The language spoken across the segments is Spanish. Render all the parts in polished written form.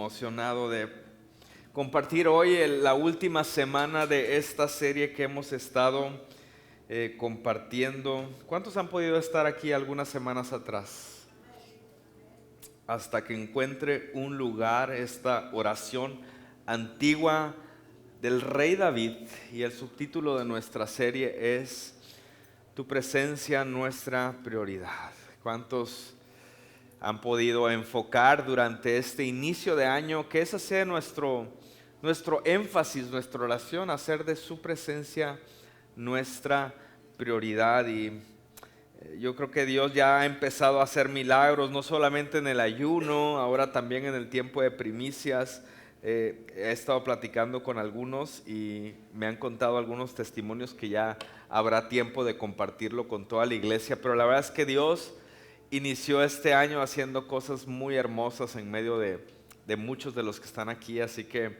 Emocionado de compartir hoy la última semana de esta serie que hemos estado compartiendo. ¿Cuántos han podido estar aquí algunas semanas atrás? Hasta que encuentre un lugar, esta oración antigua del rey David, y el subtítulo de nuestra serie es Tu presencia, nuestra prioridad. ¿Cuántos han podido enfocar durante este inicio de año que ese sea nuestro énfasis, nuestra oración, hacer de su presencia nuestra prioridad? Y yo creo que Dios ya ha empezado a hacer milagros, no solamente en el ayuno, ahora también en el tiempo de primicias. He estado platicando con algunos y me han contado algunos testimonios que ya habrá tiempo de compartirlo con toda la iglesia, pero la verdad es que Dios inició este año haciendo cosas muy hermosas en medio de muchos de los que están aquí, así que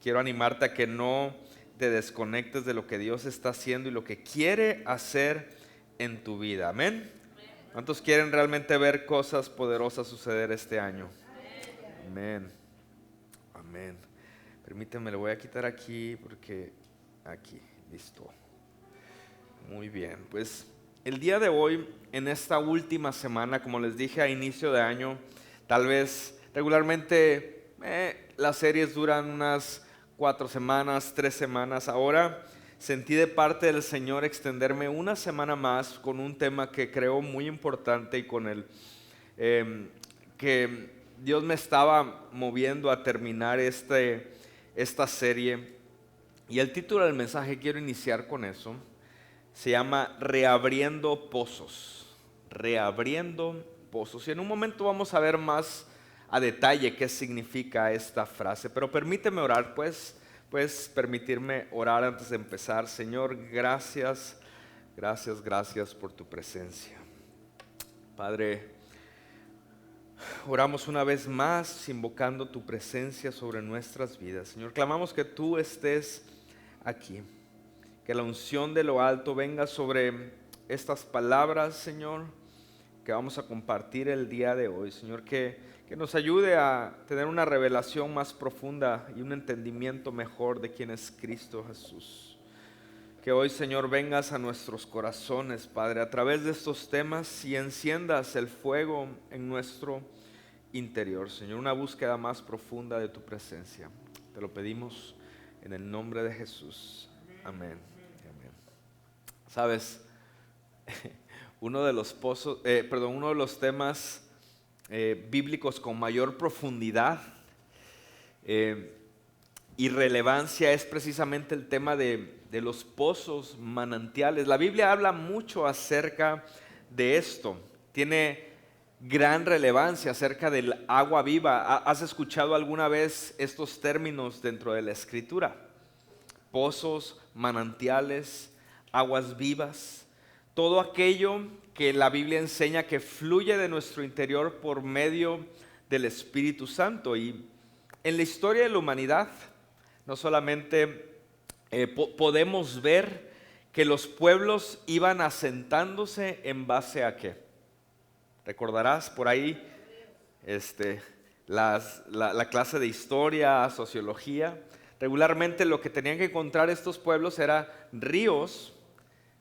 quiero animarte a que no te desconectes de lo que Dios está haciendo y lo que quiere hacer en tu vida. Amén. ¿Cuántos quieren realmente ver cosas poderosas suceder este año? Amén. Amén. Permíteme, le voy a quitar aquí porque aquí, listo. Muy bien, pues el día de hoy, en esta última semana, como les dije a inicio de año, tal vez regularmente las series duran unas 4 semanas, 3 semanas. Ahora sentí de parte del Señor extenderme una semana más con un tema que creo muy importante y con el que Dios me estaba moviendo a terminar esta serie. Y el título del mensaje, quiero iniciar con eso, se llama Reabriendo Pozos. Reabriendo pozos. Y en un momento vamos a ver más a detalle qué significa esta frase. Pero permíteme orar, puedes permitirme orar antes de empezar. Señor, gracias por tu presencia. Padre, oramos una vez más invocando tu presencia sobre nuestras vidas. Señor, clamamos que tú estés aquí. Que la unción de lo alto venga sobre estas palabras, Señor, que vamos a compartir el día de hoy. Señor, que nos ayude a tener una revelación más profunda y un entendimiento mejor de quién es Cristo Jesús. Que hoy, Señor, vengas a nuestros corazones, Padre, a través de estos temas y enciendas el fuego en nuestro interior, Señor. Una búsqueda más profunda de tu presencia. Te lo pedimos en el nombre de Jesús. Amén. Sabes, uno de los temas bíblicos con mayor profundidad y relevancia es precisamente el tema de los pozos manantiales. La Biblia habla mucho acerca de esto, tiene gran relevancia acerca del agua viva. ¿Has escuchado alguna vez estos términos dentro de la Escritura? Pozos, manantiales, aguas vivas, todo aquello que la Biblia enseña que fluye de nuestro interior por medio del Espíritu Santo. Y en la historia de la humanidad, no solamente podemos ver que los pueblos iban asentándose en base a ¿qué? Recordarás por ahí la clase de historia, sociología. Regularmente lo que tenían que encontrar estos pueblos eran ríos,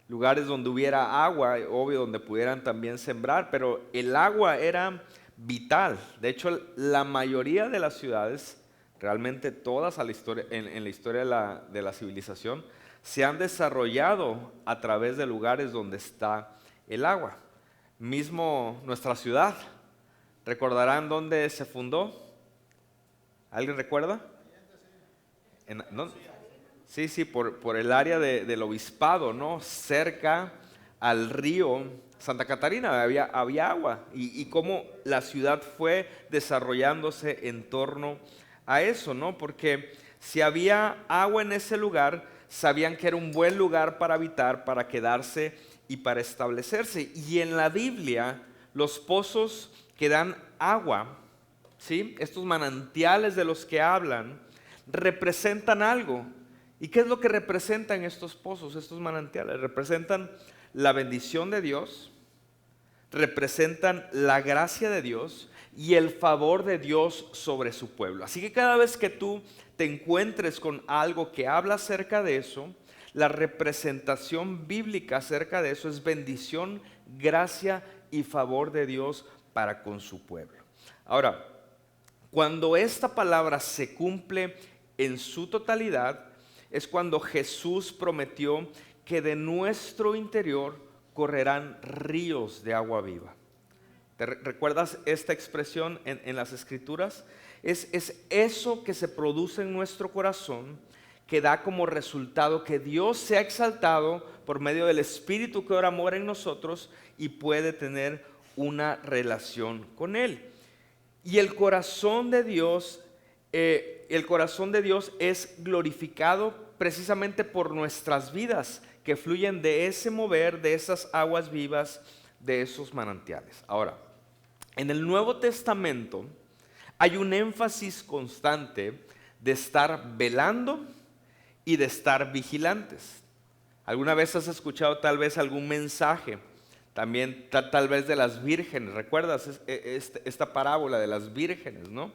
lugares donde hubiera agua, obvio, donde pudieran también sembrar, pero el agua era vital. De hecho, la mayoría de las ciudades, realmente todas en la historia de la civilización, se han desarrollado a través de lugares donde está el agua. Mismo nuestra ciudad, ¿recordarán dónde se fundó? ¿Alguien recuerda? Sí, por el área del obispado, ¿no? Cerca al río Santa Catarina había agua y cómo la ciudad fue desarrollándose en torno a eso, ¿no? Porque si había agua en ese lugar, sabían que era un buen lugar para habitar, para quedarse y para establecerse. Y en la Biblia, los pozos que dan agua, ¿sí? Estos manantiales de los que hablan, representan algo. ¿Y qué es lo que representan estos pozos, estos manantiales? Representan la bendición de Dios, representan la gracia de Dios y el favor de Dios sobre su pueblo. Así que cada vez que tú te encuentres con algo que habla acerca de eso, la representación bíblica acerca de eso es bendición, gracia y favor de Dios para con su pueblo. Ahora, cuando esta palabra se cumple en su totalidad, es cuando Jesús prometió que de nuestro interior correrán ríos de agua viva. ¿Te recuerdas esta expresión en las Escrituras? Es eso que se produce en nuestro corazón, que da como resultado que Dios sea exaltado por medio del Espíritu que ahora mora en nosotros y puede tener una relación con Él. Y el corazón de Dios es glorificado precisamente por nuestras vidas que fluyen de ese mover, de esas aguas vivas, de esos manantiales. Ahora, en el Nuevo Testamento hay un énfasis constante de estar velando y de estar vigilantes. ¿Alguna vez has escuchado tal vez algún mensaje? También tal vez de las vírgenes. ¿Recuerdas esta parábola de las vírgenes, no?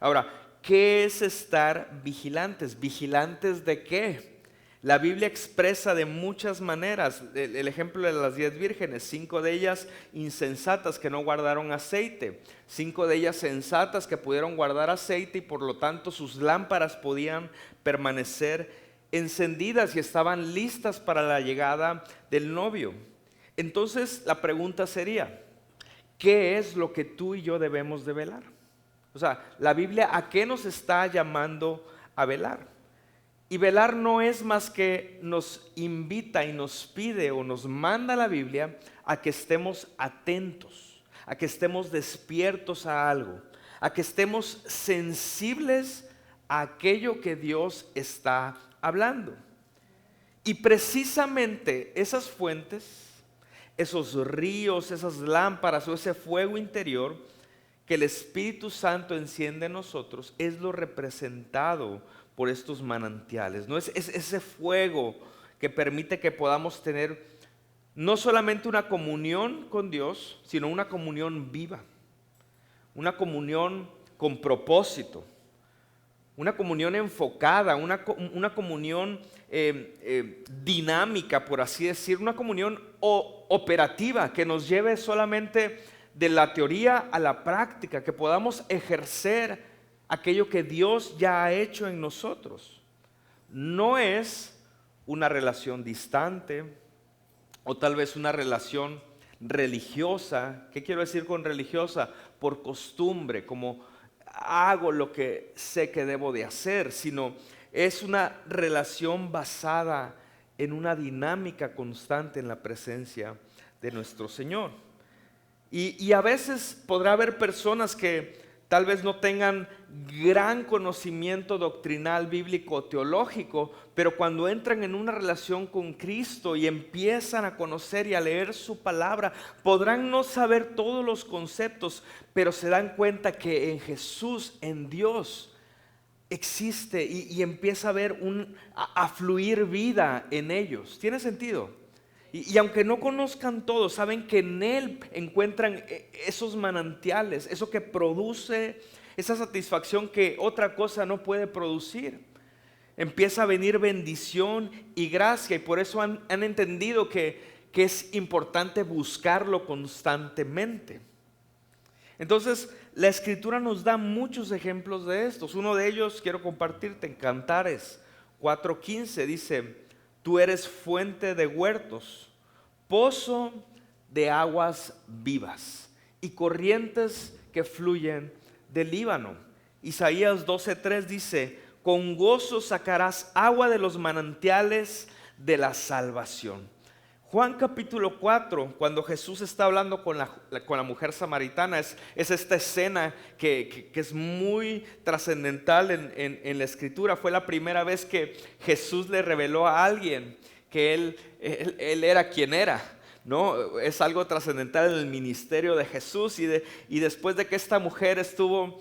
Ahora, ¿qué es estar vigilantes? ¿Vigilantes de qué? La Biblia expresa de muchas maneras. El ejemplo de las 10 vírgenes, 5 de ellas insensatas que no guardaron aceite, 5 de ellas sensatas que pudieron guardar aceite y por lo tanto sus lámparas podían permanecer encendidas y estaban listas para la llegada del novio. Entonces la pregunta sería, ¿qué es lo que tú y yo debemos de velar? O sea, la Biblia, ¿a qué nos está llamando a velar? Y velar no es más que nos invita y nos pide o nos manda la Biblia a que estemos atentos, a que estemos despiertos a algo, a que estemos sensibles a aquello que Dios está hablando. Y precisamente esas fuentes, esos ríos, esas lámparas o ese fuego interior que el Espíritu Santo enciende en nosotros es lo representado por estos manantiales, ¿no? Es ese fuego que permite que podamos tener no solamente una comunión con Dios, sino una comunión viva, una comunión con propósito, una comunión enfocada, una comunión dinámica, por así decir, una comunión operativa que nos lleve solamente de la teoría a la práctica, que podamos ejercer aquello que Dios ya ha hecho en nosotros. No es una relación distante o tal vez una relación religiosa. ¿Qué quiero decir con religiosa? Por costumbre, como hago lo que sé que debo de hacer, sino es una relación basada en una dinámica constante en la presencia de nuestro Señor. Y a veces podrá haber personas que tal vez no tengan gran conocimiento doctrinal, bíblico, teológico, pero cuando entran en una relación con Cristo y empiezan a conocer y a leer su palabra, podrán no saber todos los conceptos, pero se dan cuenta que en Jesús, en Dios, existe y empieza a haber a fluir vida en ellos. ¿Tiene sentido? Y aunque no conozcan todo, saben que en Él encuentran esos manantiales, eso que produce esa satisfacción que otra cosa no puede producir. Empieza a venir bendición y gracia, y por eso han entendido que es importante buscarlo constantemente. Entonces, la Escritura nos da muchos ejemplos de estos. Uno de ellos quiero compartirte en Cantares 4:15, dice: tú eres fuente de huertos, pozo de aguas vivas y corrientes que fluyen del Líbano. Isaías 12:3 dice: con gozo sacarás agua de los manantiales de la salvación. Juan capítulo 4, cuando Jesús está hablando con la mujer samaritana, es esta escena que es muy trascendental en la Escritura. Fue la primera vez que Jesús le reveló a alguien que él era quien era, ¿no? Es algo trascendental en el ministerio de Jesús y después de que esta mujer estuvo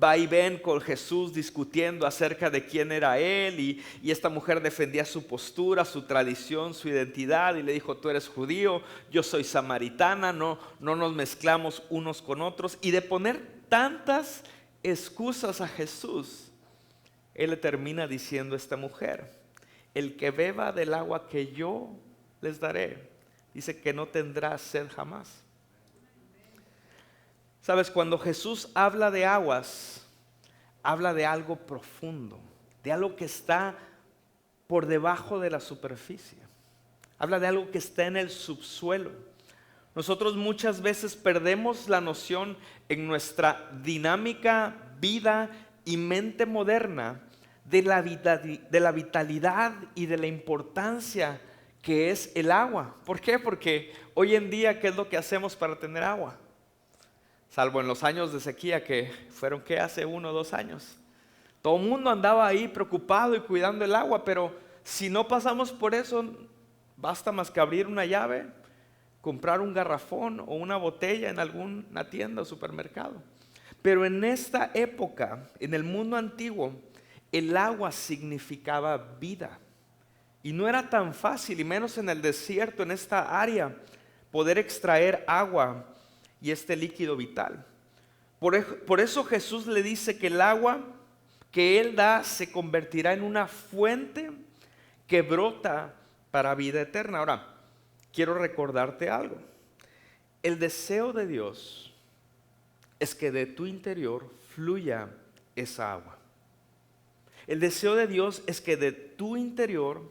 va y ven con Jesús discutiendo acerca de quién era él, y esta mujer defendía su postura, su tradición, su identidad, y le dijo: tú eres judío, yo soy samaritana, no nos mezclamos unos con otros. Y de poner tantas excusas a Jesús, él le termina diciendo a esta mujer: el que beba del agua que yo les daré, dice que no tendrá sed jamás. Sabes, cuando Jesús habla de aguas, habla de algo profundo, de algo que está por debajo de la superficie. Habla de algo que está en el subsuelo. Nosotros muchas veces perdemos la noción en nuestra dinámica vida y mente moderna de la vitalidad y de la importancia que es el agua. ¿Por qué? Porque hoy en día, ¿qué es lo que hacemos para tener agua? Salvo en los años de sequía, que fueron hace 1 o 2 años. Todo el mundo andaba ahí preocupado y cuidando el agua, pero si no pasamos por eso, basta más que abrir una llave, comprar un garrafón o una botella en alguna tienda o supermercado. Pero en esta época, en el mundo antiguo, el agua significaba vida. Y no era tan fácil, y menos en el desierto, en esta área, poder extraer agua y este líquido vital. Por eso Jesús le dice que el agua que Él da se convertirá en una fuente que brota para vida eterna. Ahora, quiero recordarte algo. El deseo de Dios es que de tu interior fluya esa agua. El deseo de Dios es que de tu interior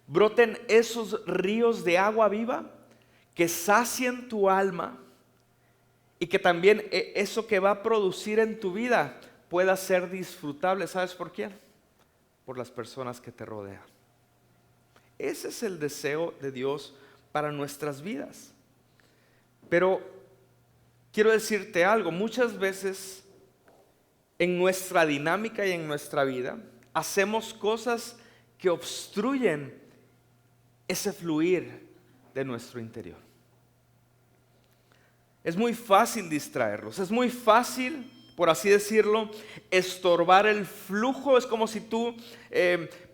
broten esos ríos de agua viva que sacien tu alma, y que también eso que va a producir en tu vida pueda ser disfrutable. ¿Sabes por quién? Por las personas que te rodean. Ese es el deseo de Dios para nuestras vidas. Pero quiero decirte algo: muchas veces en nuestra dinámica y en nuestra vida hacemos cosas que obstruyen ese fluir de nuestro interior. Es muy fácil distraerlos, es muy fácil, por así decirlo, estorbar el flujo. Es como si tú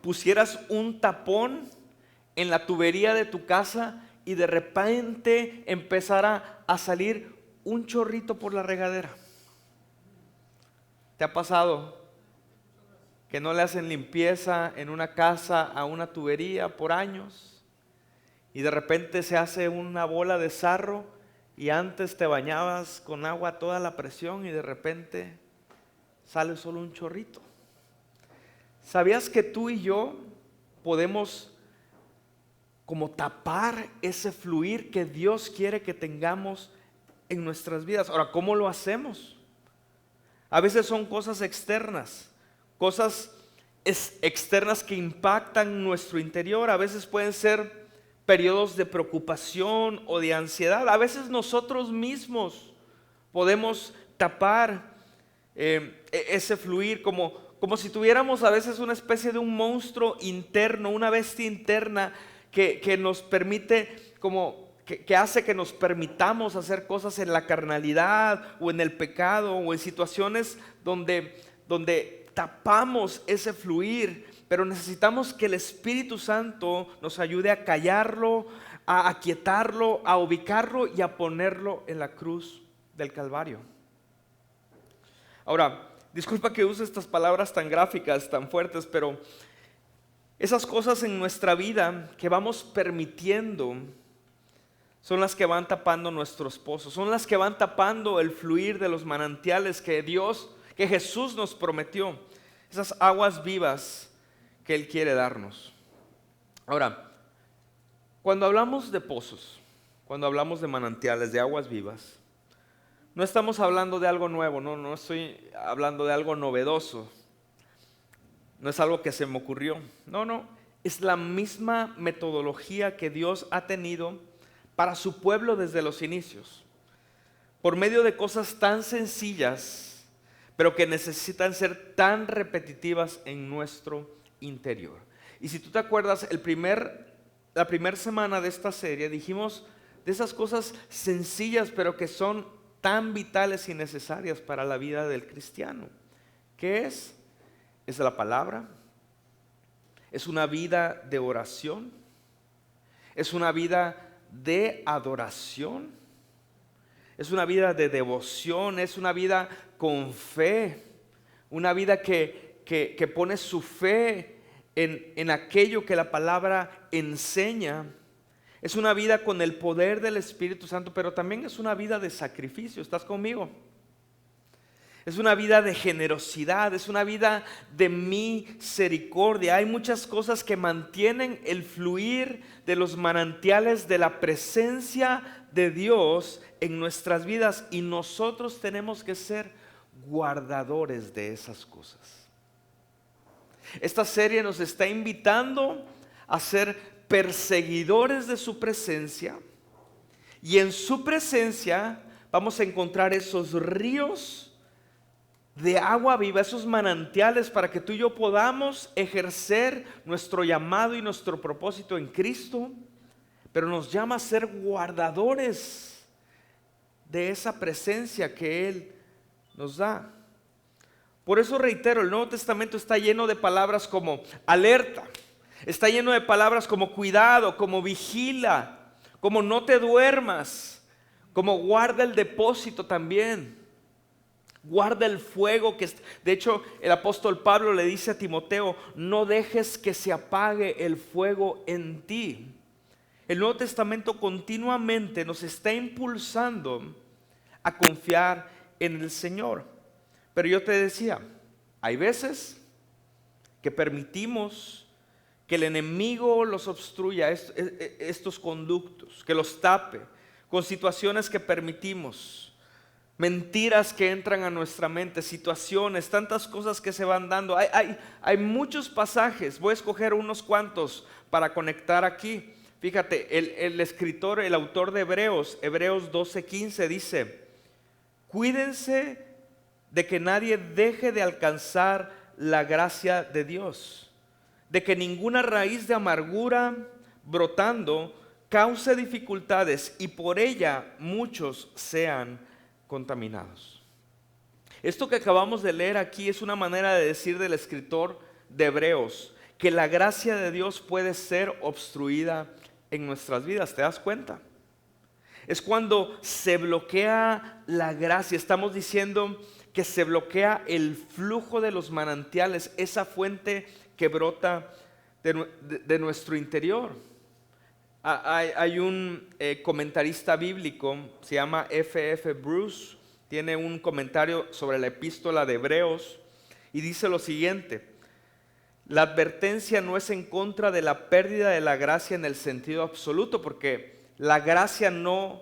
pusieras un tapón en la tubería de tu casa y de repente empezara a salir un chorrito por la regadera. ¿Te ha pasado que no le hacen limpieza en una casa a una tubería por años y de repente se hace una bola de sarro? Y antes te bañabas con agua a toda la presión y de repente sale solo un chorrito. ¿Sabías que tú y yo podemos como tapar ese fluir que Dios quiere que tengamos en nuestras vidas? Ahora, ¿cómo lo hacemos? A veces son cosas externas que impactan nuestro interior. A veces pueden ser periodos de preocupación o de ansiedad. A veces nosotros mismos podemos tapar ese fluir, como si tuviéramos a veces una especie de un monstruo interno, una bestia interna que nos permite, que hace que nos permitamos hacer cosas en la carnalidad o en el pecado o en situaciones donde tapamos ese fluir. Pero necesitamos que el Espíritu Santo nos ayude a callarlo, a aquietarlo, a ubicarlo y a ponerlo en la cruz del Calvario. Ahora, disculpa que use estas palabras tan gráficas, tan fuertes, pero esas cosas en nuestra vida que vamos permitiendo son las que van tapando nuestros pozos, son las que van tapando el fluir de los manantiales que Jesús nos prometió, esas aguas vivas que Él quiere darnos. Ahora, cuando hablamos de pozos, cuando hablamos de manantiales, de aguas vivas, no estamos hablando de algo nuevo, no estoy hablando de algo novedoso, no es algo que se me ocurrió, no, es la misma metodología que Dios ha tenido para su pueblo desde los inicios, por medio de cosas tan sencillas, pero que necesitan ser tan repetitivas en nuestro interior. Y si tú te acuerdas, la primera semana de esta serie dijimos de esas cosas sencillas, pero que son tan vitales y necesarias para la vida del cristiano. ¿Qué es? Es la palabra, es una vida de oración, es una vida de adoración, es una vida de devoción, es una vida con fe, una vida que pone su fe en aquello que la palabra enseña. Es una vida con el poder del Espíritu Santo, pero también es una vida de sacrificio. ¿Estás conmigo? Es una vida de generosidad, es una vida de misericordia. Hay muchas cosas que mantienen el fluir de los manantiales de la presencia de Dios en nuestras vidas, y nosotros tenemos que ser guardadores de esas cosas. Esta serie nos está invitando a ser perseguidores de su presencia, y en su presencia vamos a encontrar esos ríos de agua viva, esos manantiales para que tú y yo podamos ejercer nuestro llamado y nuestro propósito en Cristo, pero nos llama a ser guardadores de esa presencia que Él nos da. Por eso reitero, el Nuevo Testamento está lleno de palabras como alerta, está lleno de palabras como cuidado, como vigila, como no te duermas, como guarda el depósito también. Guarda el fuego de hecho el apóstol Pablo le dice a Timoteo: no dejes que se apague el fuego en ti. El Nuevo Testamento continuamente nos está impulsando a confiar en el Señor. Pero yo te decía, hay veces que permitimos que el enemigo los obstruya, estos conductos, que los tape con situaciones que permitimos, mentiras que entran a nuestra mente, situaciones, tantas cosas que se van dando. Hay muchos pasajes, voy a escoger unos cuantos para conectar aquí. Fíjate, el escritor, el autor de Hebreos 12:15 dice: cuídense de que nadie deje de alcanzar la gracia de Dios, de que ninguna raíz de amargura brotando cause dificultades y por ella muchos sean contaminados. Esto que acabamos de leer aquí es una manera de decir del escritor de Hebreos que la gracia de Dios puede ser obstruida en nuestras vidas. ¿Te das cuenta? Es cuando se bloquea la gracia. Estamos diciendo que se bloquea el flujo de los manantiales, esa fuente que brota de nuestro interior. Hay un comentarista bíblico, se llama F.F. Bruce, tiene un comentario sobre la epístola de Hebreos y dice lo siguiente: la advertencia no es en contra de la pérdida de la gracia en el sentido absoluto, porque la gracia no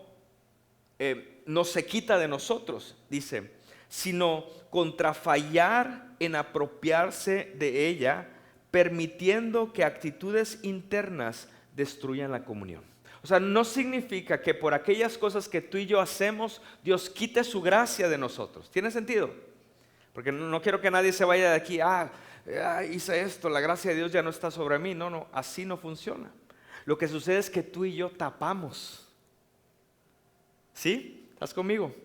se quita de nosotros, dice, sino contra fallar en apropiarse de ella, permitiendo que actitudes internas destruyan la comunión. O sea, no significa que por aquellas cosas que tú y yo hacemos, Dios quite su gracia de nosotros. ¿Tiene sentido? Porque no quiero que nadie se vaya de aquí: hice esto, la gracia de Dios ya no está sobre mí. No, así no funciona. Lo que sucede es que tú y yo tapamos. ¿Sí? ¿Estás conmigo?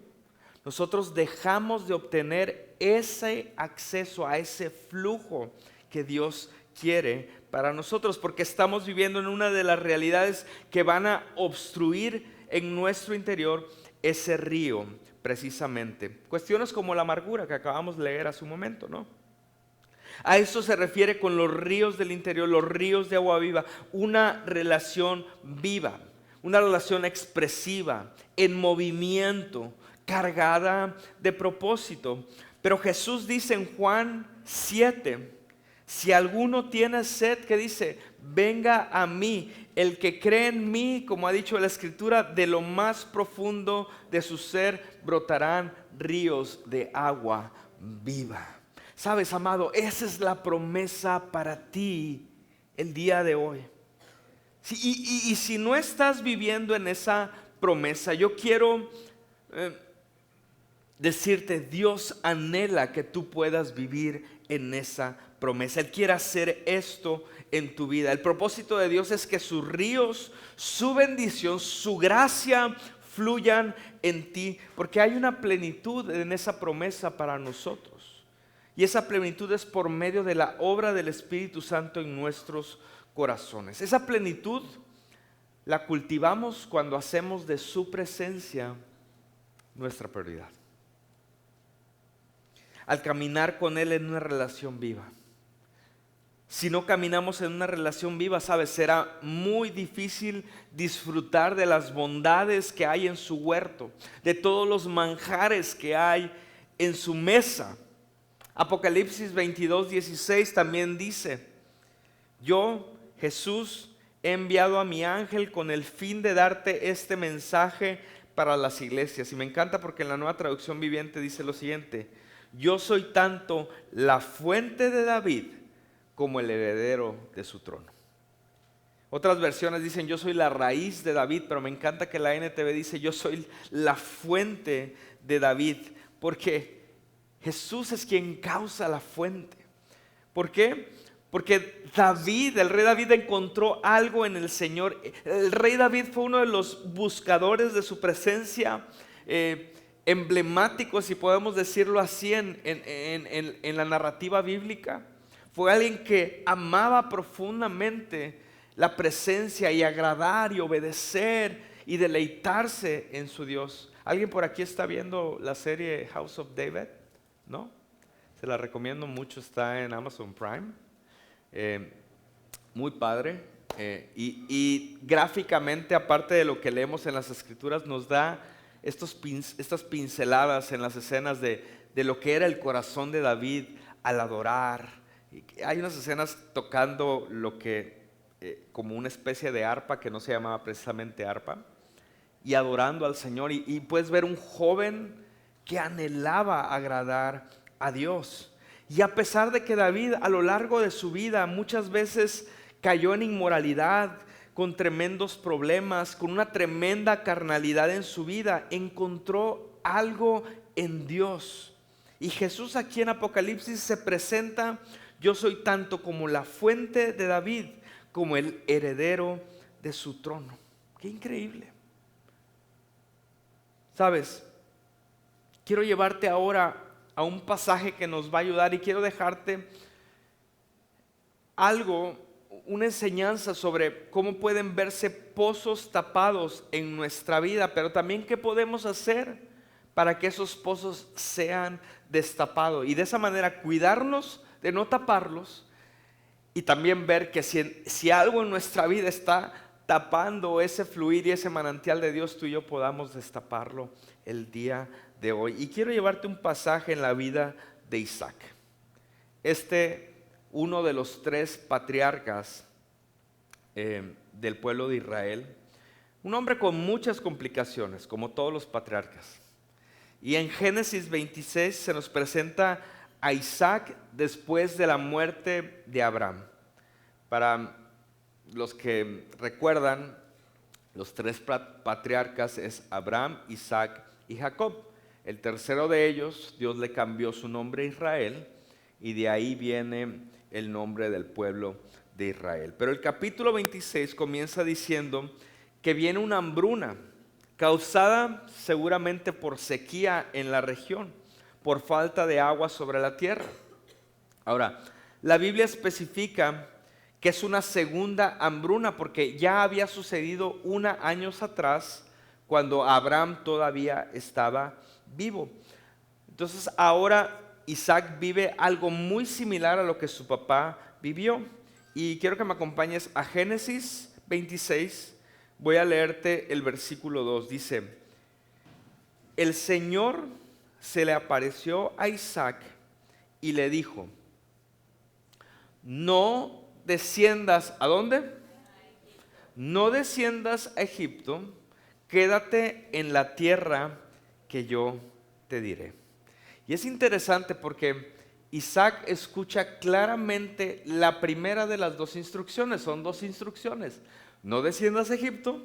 Nosotros dejamos de obtener ese acceso a ese flujo que Dios quiere para nosotros, porque estamos viviendo en una de las realidades que van a obstruir en nuestro interior ese río, precisamente. Cuestiones como la amargura que acabamos de leer hace un momento, ¿no? A eso se refiere con los ríos del interior, los ríos de agua viva, una relación viva, una relación expresiva, en movimiento, cargada de propósito. Pero Jesús dice en Juan 7, si alguno tiene sed, ¿qué dice? Venga a mí. El que cree en mí, como ha dicho la Escritura, de lo más profundo de su ser brotarán ríos de agua viva. Sabes, amado, esa es la promesa para ti el día de hoy. Y si no estás viviendo en esa promesa, yo quiero decirte, Dios anhela que tú puedas vivir en esa promesa. Él quiere hacer esto en tu vida. El propósito de Dios es que sus ríos, su bendición, su gracia fluyan en ti, porque hay una plenitud en esa promesa para nosotros. Y esa plenitud es por medio de la obra del Espíritu Santo en nuestros corazones. Esa plenitud la cultivamos cuando hacemos de su presencia nuestra prioridad. Al caminar con Él en una relación viva. Si no caminamos en una relación viva, ¿sabes? Será muy difícil disfrutar de las bondades que hay en su huerto, de todos los manjares que hay en su mesa. Apocalipsis 22:16 también dice: yo, Jesús, he enviado a mi ángel con el fin de darte este mensaje para las iglesias. Y me encanta porque en la Nueva Traducción Viviente dice lo siguiente: yo soy tanto la fuente de David como el heredero de su trono. Otras versiones dicen: yo soy la raíz de David, pero me encanta que la NTV dice: yo soy la fuente de David, porque Jesús es quien causa la fuente. ¿Por qué? Porque David, el rey David, encontró algo en el Señor. El rey David fue uno de los buscadores de su presencia, emblemáticos, si podemos decirlo así, en la narrativa bíblica. Fue alguien que amaba profundamente la presencia y agradar y obedecer y deleitarse en su Dios. ¿Alguien por aquí está viendo la serie House of David? ¿No? Se la recomiendo mucho, está en Amazon Prime. Muy padre. Y gráficamente, aparte de lo que leemos en las escrituras, nos da estas pinceladas en las escenas de lo que era el corazón de David al adorar. Hay unas escenas tocando lo que como una especie de arpa, que no se llamaba precisamente arpa, y adorando al Señor, y puedes ver un joven que anhelaba agradar a Dios. Y a pesar de que David a lo largo de su vida muchas veces cayó en inmoralidad, con tremendos problemas, con una tremenda carnalidad en su vida, encontró algo en Dios. Y Jesús aquí en Apocalipsis se presenta: yo soy tanto como la fuente de David, como el heredero de su trono. ¡Qué increíble! ¿Sabes? Quiero llevarte ahora a un pasaje que nos va a ayudar, y quiero dejarte algo, una enseñanza sobre cómo pueden verse pozos tapados en nuestra vida, pero también qué podemos hacer para que esos pozos sean destapados, y de esa manera cuidarnos de no taparlos, y también ver que si algo en nuestra vida está tapando ese fluir y ese manantial de Dios, tú y yo podamos destaparlo el día de hoy. Y quiero llevarte un pasaje en la vida de Isaac. Uno de los 3 patriarcas del pueblo de Israel, un hombre con muchas complicaciones, como todos los patriarcas. Y en Génesis 26 se nos presenta a Isaac después de la muerte de Abraham. Para los que recuerdan, los 3 patriarcas es Abraham, Isaac y Jacob. El tercero de ellos, Dios le cambió su nombre a Israel, y de ahí viene el nombre del pueblo de Israel. Pero el capítulo 26 comienza diciendo que viene una hambruna causada seguramente por sequía en la región, por falta de agua sobre la tierra. Ahora, la Biblia especifica que es una segunda hambruna, porque ya había sucedido años atrás, cuando Abraham todavía estaba vivo. Entonces ahora Isaac vive algo muy similar a lo que su papá vivió. Y quiero que me acompañes a Génesis 26. Voy a leerte el versículo 2. Dice: el Señor se le apareció a Isaac y le dijo: no desciendas, ¿a dónde? No desciendas a Egipto, quédate en la tierra que yo te diré. Y es interesante porque Isaac escucha claramente la primera de las 2 instrucciones. Son 2 instrucciones: no desciendas a Egipto,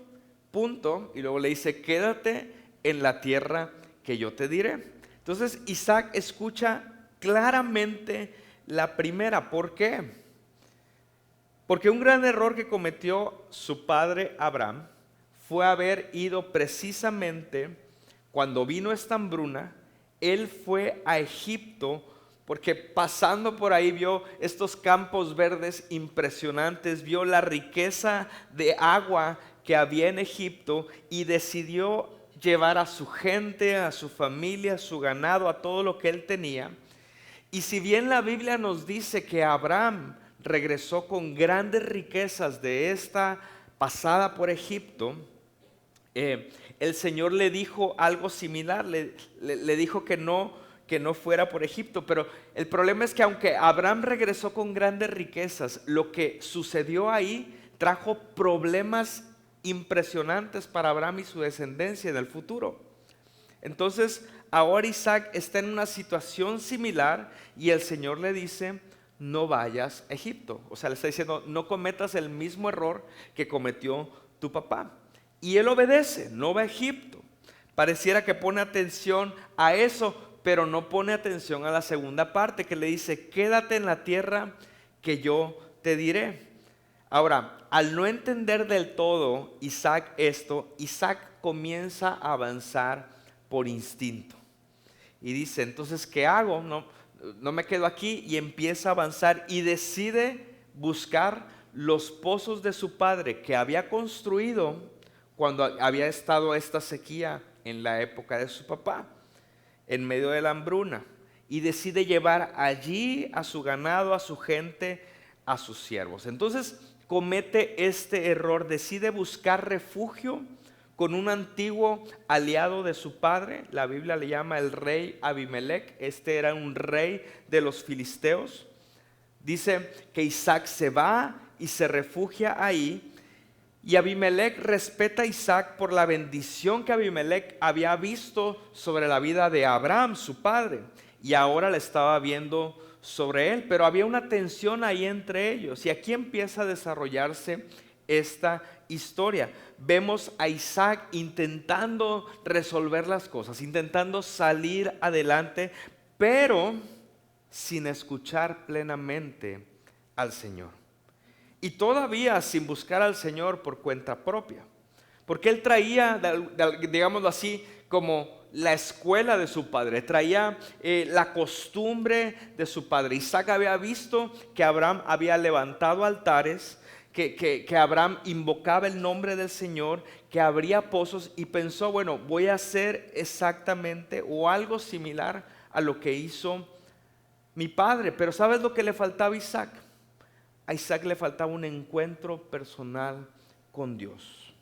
punto, y luego le dice: quédate en la tierra que yo te diré. Entonces Isaac escucha claramente la primera. ¿Por qué? Porque un gran error que cometió su padre Abraham fue haber ido precisamente cuando vino esta hambruna. Él fue a Egipto porque pasando por ahí vio estos campos verdes impresionantes, vio la riqueza de agua que había en Egipto y decidió llevar a su gente, a su familia, a su ganado, a todo lo que él tenía. Y si bien la Biblia nos dice que Abraham regresó con grandes riquezas de esta pasada por Egipto, el Señor le dijo algo similar, le dijo que no fuera por Egipto. Pero el problema es que aunque Abraham regresó con grandes riquezas, lo que sucedió ahí trajo problemas impresionantes para Abraham y su descendencia en el futuro. Entonces ahora Isaac está en una situación similar y el Señor le dice: no vayas a Egipto. O sea, le está diciendo: no cometas el mismo error que cometió tu papá. Y él obedece, no va a Egipto. Pareciera que pone atención a eso, pero no pone atención a la segunda parte que le dice: quédate en la tierra que yo te diré. Ahora, al no entender del todo Isaac esto, Isaac comienza a avanzar por instinto. Y dice: entonces, ¿qué hago? No me quedo aquí. Y empieza a avanzar y decide buscar los pozos de su padre que había construido cuando había estado esta sequía en la época de su papá, en medio de la hambruna. Y decide llevar allí a su ganado, a su gente, a sus siervos. Entonces comete este error, decide buscar refugio con un antiguo aliado de su padre. La Biblia le llama el rey Abimelech. Este era un rey de los filisteos. Dice que Isaac se va y se refugia ahí. Y Abimelech respeta a Isaac por la bendición que Abimelech había visto sobre la vida de Abraham, su padre, y ahora la estaba viendo sobre él. Pero había una tensión ahí entre ellos, y aquí empieza a desarrollarse esta historia. Vemos a Isaac intentando resolver las cosas, intentando salir adelante, pero sin escuchar plenamente al Señor. Y todavía sin buscar al Señor por cuenta propia. Porque él traía, digámoslo así, como la escuela de su padre. Traía la costumbre de su padre. Isaac había visto que Abraham había levantado altares, que Abraham invocaba el nombre del Señor, que abría pozos, y pensó: bueno, voy a hacer exactamente o algo similar a lo que hizo mi padre. Pero ¿sabes lo que le faltaba a Isaac? A Isaac le faltaba un encuentro personal con Dios.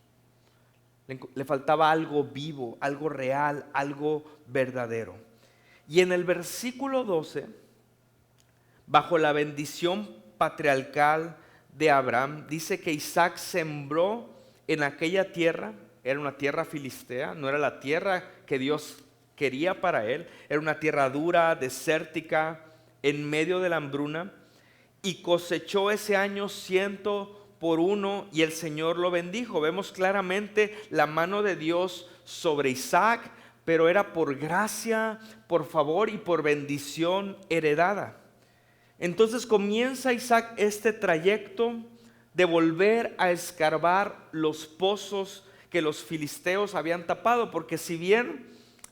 Le faltaba algo vivo, algo real, algo verdadero. Y en el versículo 12, bajo la bendición patriarcal de Abraham, dice que Isaac sembró en aquella tierra. Era una tierra filistea, no era la tierra que Dios quería para él. Era una tierra dura, desértica, en medio de la hambruna. Y cosechó ese año 100 por 1, y el Señor lo bendijo. Vemos claramente la mano de Dios sobre Isaac, pero era por gracia, por favor y por bendición heredada. Entonces comienza Isaac este trayecto de volver a escarbar los pozos que los filisteos habían tapado, porque si bien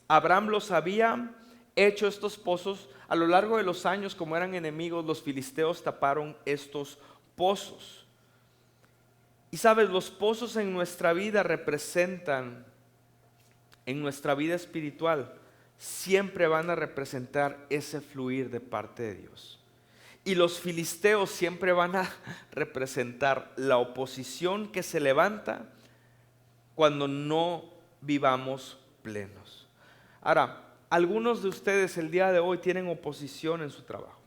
Abraham los había hecho estos pozos, a lo largo de los años, como eran enemigos, los filisteos taparon estos pozos. Y sabes, los pozos en nuestra vida representan, en nuestra vida espiritual, siempre van a representar ese fluir de parte de Dios. Y los filisteos siempre van a representar la oposición que se levanta cuando no vivamos plenos. Ahora, algunos de ustedes el día de hoy tienen oposición en su trabajo.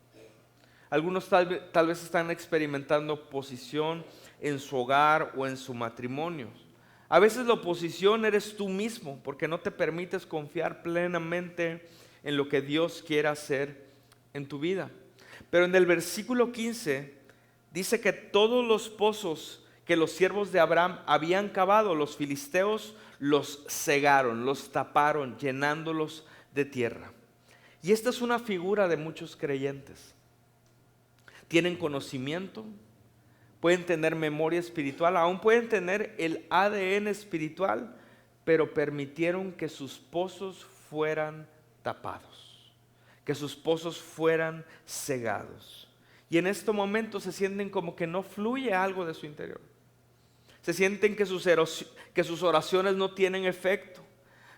Algunos tal vez están experimentando oposición en su hogar o en su matrimonio. A veces la oposición eres tú mismo, porque no te permites confiar plenamente en lo que Dios quiere hacer en tu vida. Pero en el versículo 15 dice que todos los pozos que los siervos de Abraham habían cavado, los filisteos los cegaron, los taparon, llenándolos de tierra. Y esta es una figura de muchos creyentes. Tienen conocimiento, pueden tener memoria espiritual, aún pueden tener el ADN espiritual, pero permitieron que sus pozos fueran tapados, que sus pozos fueran cegados. Y en este momento se sienten como que no fluye algo de su interior. Se sienten que sus oraciones no tienen efecto.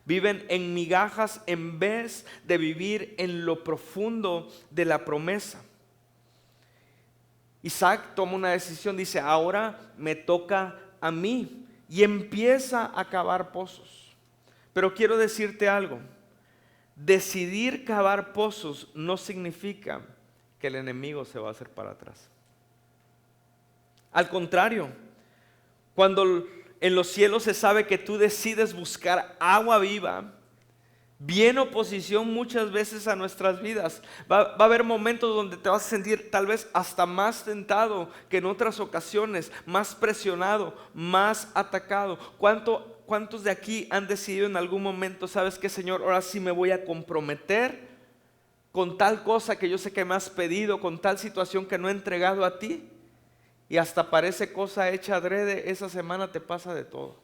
Viven en migajas en vez de vivir en lo profundo de la promesa. Isaac toma una decisión, dice, ahora me toca a mí, y empieza a cavar pozos. Pero quiero decirte algo, decidir cavar pozos no significa que el enemigo se va a hacer para atrás. Al contrario, cuando en los cielos se sabe que tú decides buscar agua viva, viene oposición muchas veces a nuestras vidas. Va a haber momentos donde te vas a sentir tal vez hasta más tentado que en otras ocasiones, más presionado, más atacado. ¿Cuántos de aquí han decidido en algún momento, sabes qué, Señor, ahora sí me voy a comprometer con tal cosa que yo sé que me has pedido, con tal situación que no he entregado a ti? Y hasta parece cosa hecha adrede, esa semana te pasa de todo.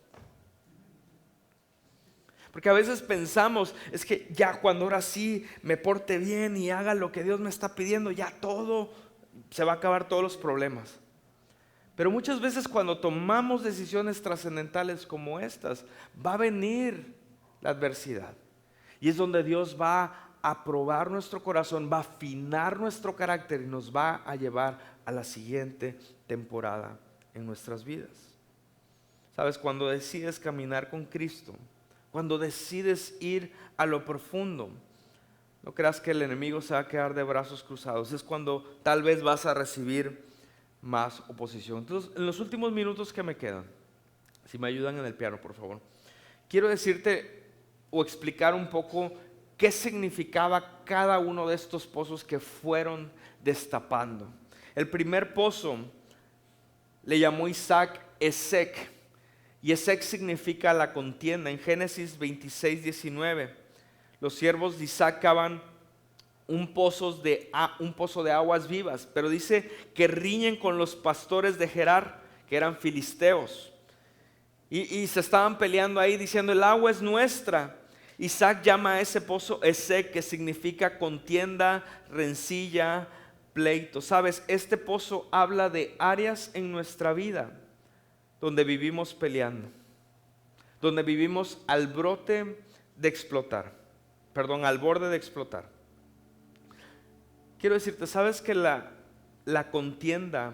Porque a veces pensamos, es que ya cuando ahora sí me porte bien y haga lo que Dios me está pidiendo, ya todo, se va a acabar todos los problemas. Pero muchas veces cuando tomamos decisiones trascendentales como estas, va a venir la adversidad. Y es donde Dios va a probar nuestro corazón, va a afinar nuestro carácter y nos va a llevar a la siguiente temporada en nuestras vidas. Sabes, cuando decides caminar con Cristo, cuando decides ir a lo profundo, no creas que el enemigo se va a quedar de brazos cruzados. Es cuando tal vez vas a recibir más oposición. Entonces, en los últimos minutos que me quedan, si me ayudan en el piano, por favor, quiero decirte o explicar un poco qué significaba cada uno de estos pozos que fueron destapando. El primer pozo le llamó Isaac Esek, y Esek significa la contienda. En Génesis 26, 19, los siervos de Isaac cavan un pozo de aguas vivas, pero dice que riñen con los pastores de Gerar, que eran filisteos, y se estaban peleando ahí diciendo, el agua es nuestra. Isaac llama a ese pozo Esek, que significa contienda, rencilla, pleito. Sabes, este pozo habla de áreas en nuestra vida donde vivimos peleando, donde vivimos al borde de explotar. Quiero decirte, ¿sabes que la contienda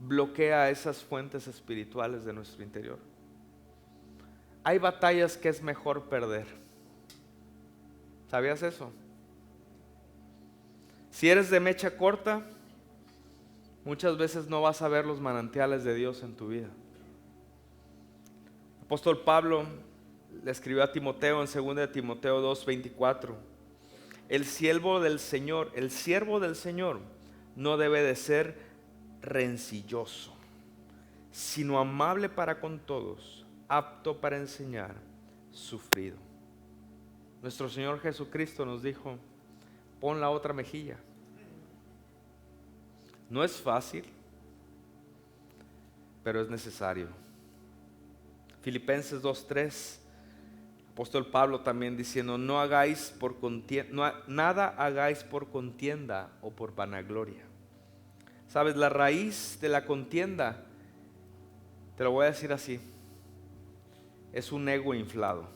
bloquea esas fuentes espirituales de nuestro interior? Hay batallas que es mejor perder. ¿Sabías eso? Si eres de mecha corta, muchas veces no vas a ver los manantiales de Dios en tu vida. El apóstol Pablo le escribió a Timoteo en 2 de Timoteo 2:24. El siervo del Señor no debe de ser rencilloso, sino amable para con todos, apto para enseñar, sufrido. Nuestro Señor Jesucristo nos dijo, pon la otra mejilla. No es fácil, pero es necesario. Filipenses 2:3, apóstol Pablo también diciendo, nada hagáis por contienda o por vanagloria. Sabes, la raíz de la contienda, te lo voy a decir así, es un ego inflado.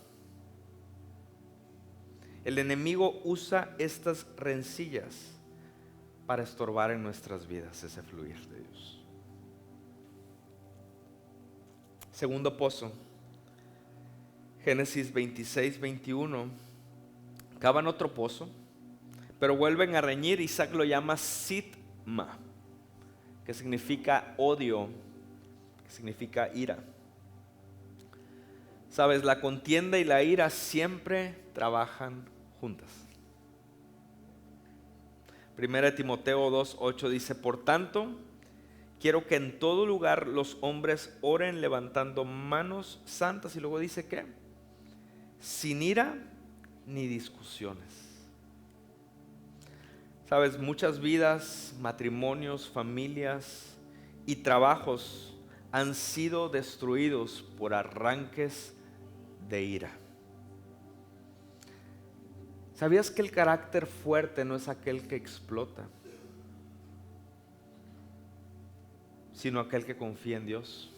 El enemigo usa estas rencillas para estorbar en nuestras vidas ese fluir de Dios. Segundo pozo, Génesis 26, 21. Cavan otro pozo, pero vuelven a reñir. Isaac lo llama Sitma, que significa odio, que significa ira. Sabes, la contienda y la ira siempre trabajan juntas. 1 Timoteo 2:8 dice, por tanto, quiero que en todo lugar los hombres oren levantando manos santas. Y luego dice que sin ira ni discusiones. Sabes, muchas vidas, matrimonios, familias y trabajos han sido destruidos por arranques de ira. ¿Sabías que el carácter fuerte no es aquel que explota, sino aquel que confía en Dios?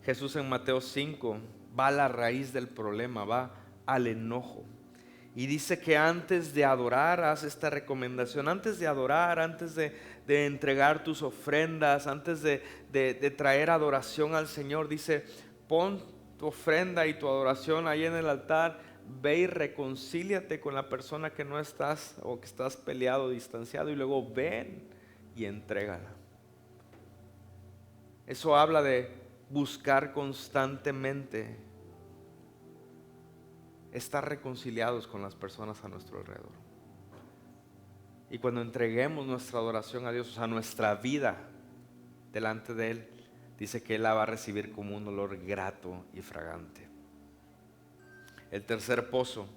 Jesús en Mateo 5 va a la raíz del problema, va al enojo. Y dice que antes de adorar, hace esta recomendación, antes de adorar, antes de entregar tus ofrendas, antes de traer adoración al Señor, dice, pon tu ofrenda y tu adoración ahí en el altar, ve y reconcíliate con la persona que no estás o que estás peleado, distanciado, y luego ven y entrégala. Eso habla de buscar constantemente estar reconciliados con las personas a nuestro alrededor. Y cuando entreguemos nuestra adoración a Dios, o sea, nuestra vida delante de Él, dice que Él la va a recibir como un olor grato y fragante. El tercer pozo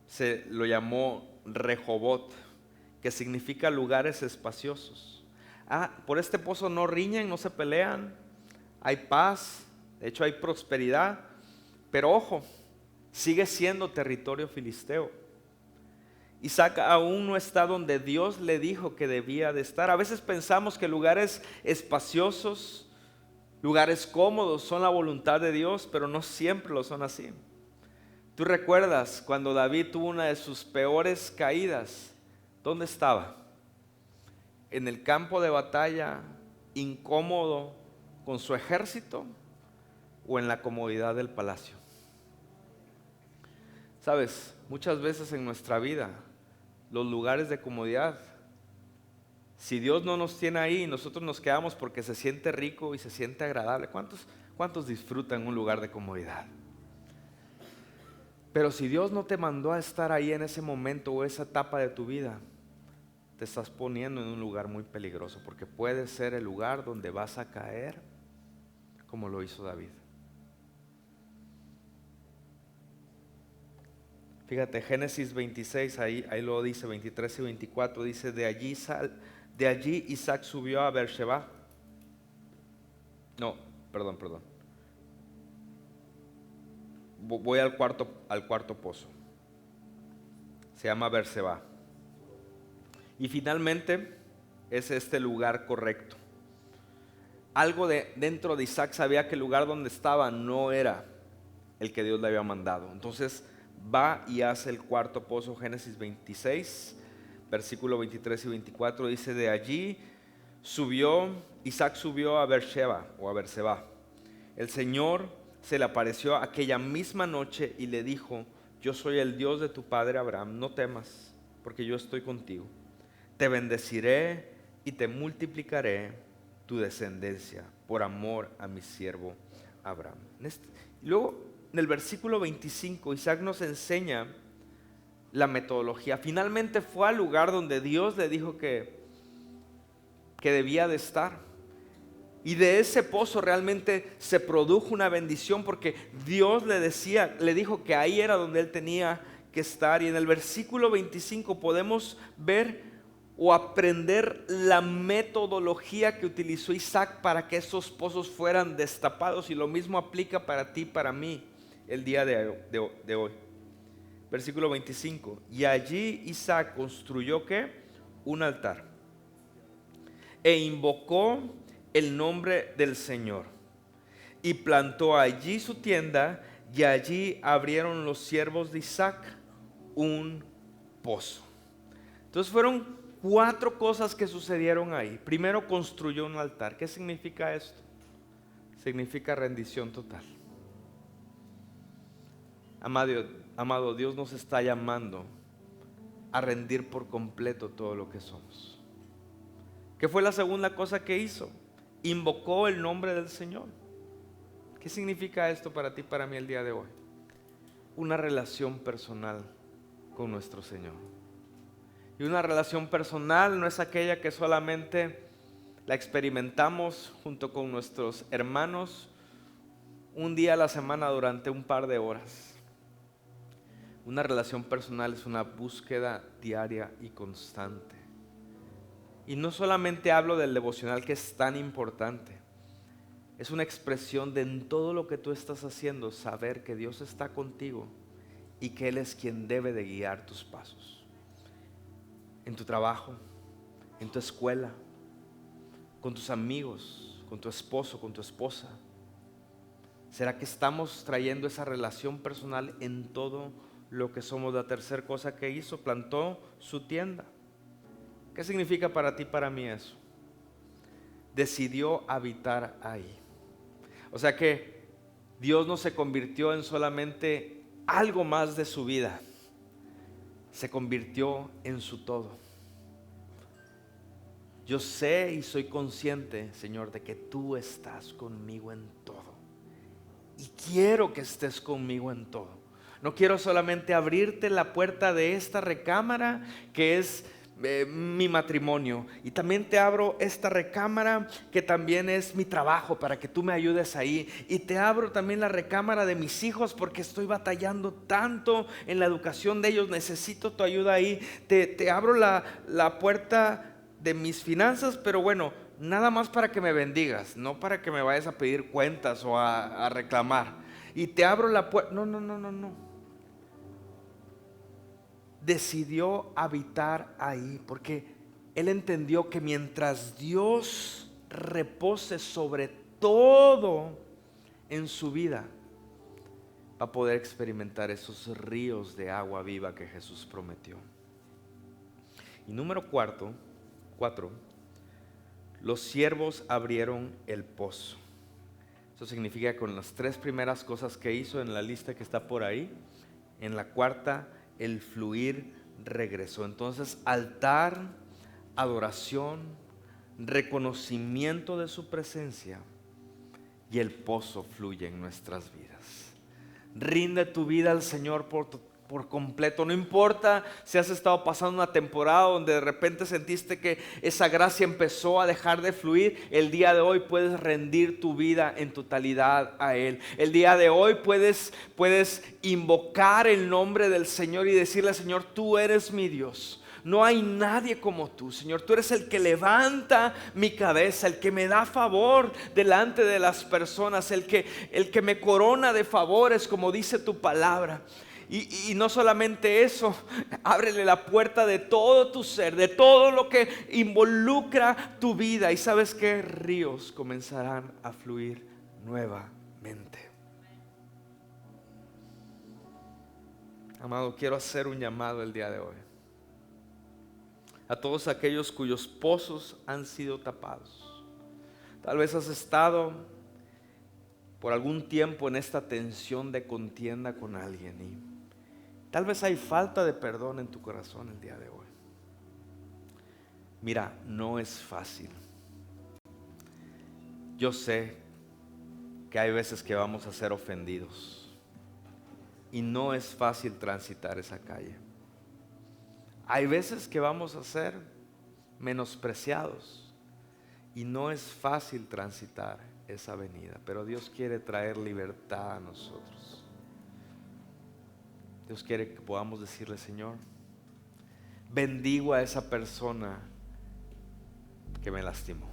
se lo llamó Rehobot, que significa lugares espaciosos. Por este pozo no riñen, no se pelean, hay paz, de hecho hay prosperidad. Pero ojo, sigue siendo territorio filisteo. Isaac aún no está donde Dios le dijo que debía de estar. A veces pensamos que lugares espaciosos, lugares cómodos son la voluntad de Dios, pero no siempre lo son así. ¿Tú recuerdas cuando David tuvo una de sus peores caídas? ¿Dónde estaba? ¿En el campo de batalla, incómodo con su ejército, o en la comodidad del palacio? Sabes, muchas veces en nuestra vida, los lugares de comodidad, si Dios no nos tiene ahí, nosotros nos quedamos porque se siente rico y se siente agradable. ¿Cuántos disfrutan un lugar de comodidad? Pero si Dios no te mandó a estar ahí en ese momento o esa etapa de tu vida, te estás poniendo en un lugar muy peligroso, porque puede ser el lugar donde vas a caer como lo hizo David. Fíjate, Génesis 26, ahí lo dice, 23 y 24, dice, de allí Isaac subió a Beersheba. No, perdón. Voy al cuarto pozo. Se llama Beersheba. Y finalmente es este lugar correcto. Algo dentro de Isaac sabía que el lugar donde estaba no era el que Dios le había mandado. Entonces va y hace el cuarto pozo. Génesis 26, versículo 23 y 24 dice, de allí Isaac subió a Beersheba o a Beerseba. El Señor se le apareció aquella misma noche y le dijo, yo soy el Dios de tu padre Abraham, no temas, porque yo estoy contigo. Te bendeciré y te multiplicaré tu descendencia por amor a mi siervo Abraham. Luego, en el versículo 25, Isaac nos enseña la metodología. Finalmente fue al lugar donde Dios le dijo que debía de estar. Y de ese pozo realmente se produjo una bendición, porque Dios le dijo que ahí era donde él tenía que estar. Y en el versículo 25 podemos ver o aprender la metodología que utilizó Isaac para que esos pozos fueran destapados. Y lo mismo aplica para ti, para mí, el día de hoy. Versículo 25. Y allí Isaac construyó ¿qué? Un altar. E invocó el nombre del Señor. Y plantó allí su tienda. Y allí abrieron los siervos de Isaac un pozo. Entonces fueron 4 cosas que sucedieron ahí. Primero, construyó un altar. ¿Qué significa esto? Significa rendición total. Amado, Dios nos está llamando a rendir por completo todo lo que somos. ¿Qué fue la segunda cosa que hizo? Invocó el nombre del Señor. ¿Qué significa esto para ti, para mí el día de hoy? Una relación personal con nuestro Señor. Y una relación personal no es aquella que solamente la experimentamos junto con nuestros hermanos un día a la semana durante un par de horas. Una relación personal es una búsqueda diaria y constante. Y no solamente hablo del devocional, que es tan importante, es una expresión de en todo lo que tú estás haciendo, saber que Dios está contigo y que Él es quien debe de guiar tus pasos. En tu trabajo, en tu escuela, con tus amigos, con tu esposo, con tu esposa. ¿Será que estamos trayendo esa relación personal en todo lo que somos? La tercera cosa que hizo, plantó su tienda. ¿Qué significa para ti, para mí eso? Decidió habitar ahí. O sea que Dios no se convirtió en solamente algo más de su vida, se convirtió en su todo. Yo sé y soy consciente, Señor, de que tú estás conmigo en todo. Y quiero que estés conmigo en todo. No quiero solamente abrirte la puerta de esta recámara que es mi matrimonio, y también te abro esta recámara que también es mi trabajo para que tú me ayudes ahí, y te abro también la recámara de mis hijos porque estoy batallando tanto en la educación de ellos, necesito tu ayuda ahí. Te abro la puerta de mis finanzas, pero bueno, nada más para que me bendigas, no para que me vayas a pedir cuentas o a reclamar. Y te abro la puerta. No. Decidió habitar ahí porque él entendió que mientras Dios repose sobre todo en su vida, va a poder experimentar esos ríos de agua viva que Jesús prometió. Y número 4, los siervos abrieron el pozo. Eso significa que con las 3 primeras cosas que hizo en la lista que está por ahí, en la cuarta, el fluir regresó. Entonces, altar, adoración, reconocimiento de su presencia, y el pozo fluye en nuestras vidas. Rinde tu vida al Señor por completo. No importa si has estado pasando una temporada donde de repente sentiste que esa gracia empezó a dejar de fluir. El día de hoy puedes rendir tu vida en totalidad a Él. El día de hoy puedes invocar el nombre del Señor y decirle: Señor, tú eres mi Dios. No hay nadie como tú, Señor. Tú eres el que levanta mi cabeza, el que me da favor delante de las personas, el que me corona de favores, como dice tu palabra. Y no solamente eso, ábrele la puerta de todo tu ser, de todo lo que involucra tu vida. Y sabes que ríos comenzarán a fluir nuevamente. Amado, quiero hacer un llamado el día de hoy a todos aquellos cuyos pozos han sido tapados. Tal vez has estado por algún tiempo en esta tensión de contienda con alguien y tal vez hay falta de perdón en tu corazón el día de hoy. Mira, no es fácil. Yo sé que hay veces que vamos a ser ofendidos y no es fácil transitar esa calle. Hay veces que vamos a ser menospreciados y no es fácil transitar esa avenida, pero Dios quiere traer libertad a nosotros. Dios quiere que podamos decirle: Señor, bendigo a esa persona que me lastimó.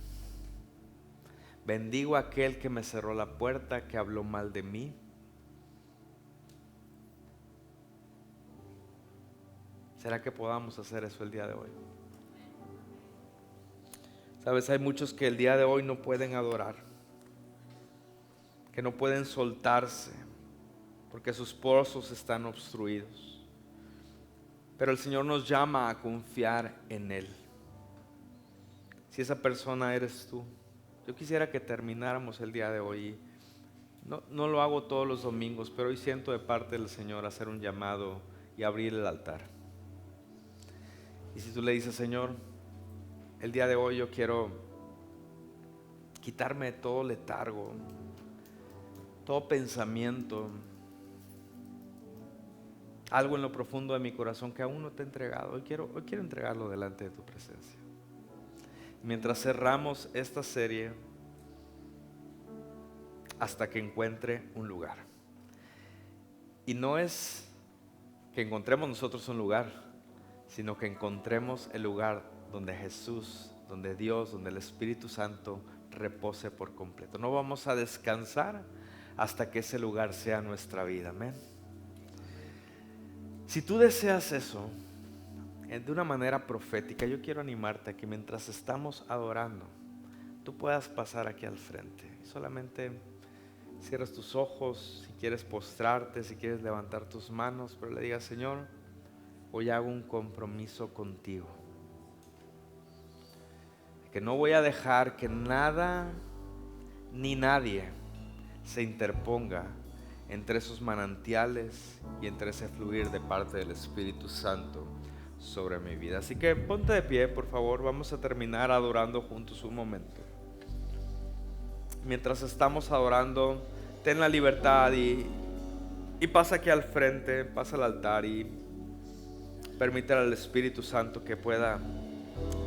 Bendigo a aquel que me cerró la puerta, que habló mal de mí. ¿Será que podamos hacer eso el día de hoy? Sabes, hay muchos que el día de hoy no pueden adorar, que no pueden soltarse porque sus pozos están obstruidos. Pero el Señor nos llama a confiar en Él. Si esa persona eres tú, yo quisiera que termináramos el día de hoy. No lo hago todos los domingos, pero hoy siento de parte del Señor hacer un llamado y abrir el altar. Y si tú le dices: Señor, el día de hoy yo quiero quitarme todo letargo, todo pensamiento, algo en lo profundo de mi corazón que aún no te he entregado. Hoy quiero entregarlo delante de tu presencia. Mientras cerramos esta serie, hasta que encuentre un lugar. Y no es que encontremos nosotros un lugar, sino que encontremos el lugar donde Jesús, donde Dios, donde el Espíritu Santo repose por completo. No vamos a descansar hasta que ese lugar sea nuestra vida. Amén. Si tú deseas eso de una manera profética, yo quiero animarte a que mientras estamos adorando, tú puedas pasar aquí al frente. Solamente cierras tus ojos, si quieres postrarte, si quieres levantar tus manos, pero le digas: Señor, hoy hago un compromiso contigo, que no voy a dejar que nada ni nadie se interponga entre esos manantiales y entre ese fluir de parte del Espíritu Santo sobre mi vida. Así que ponte de pie, por favor. Vamos a terminar adorando juntos un momento. Mientras estamos adorando, ten la libertad y pasa aquí al frente, pasa al altar y permítele al Espíritu Santo que pueda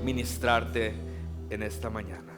ministrarte en esta mañana.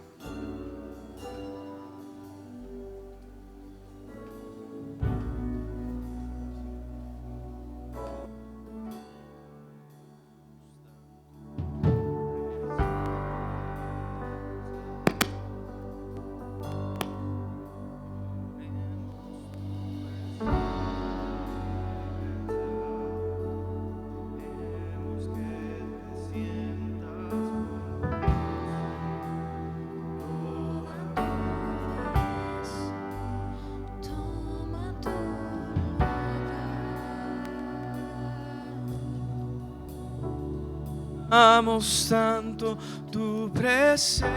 Amamos tanto tu presencia,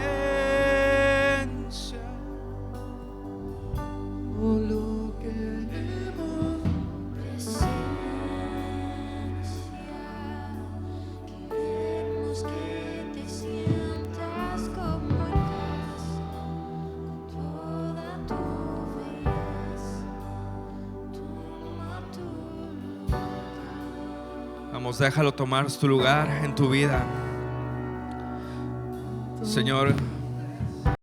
oh, lo queremos. Queremos que te sientas como estás, con toda tu belleza, toma tu lugar. Vamos, déjalo tomar tu lugar en tu vida. Señor,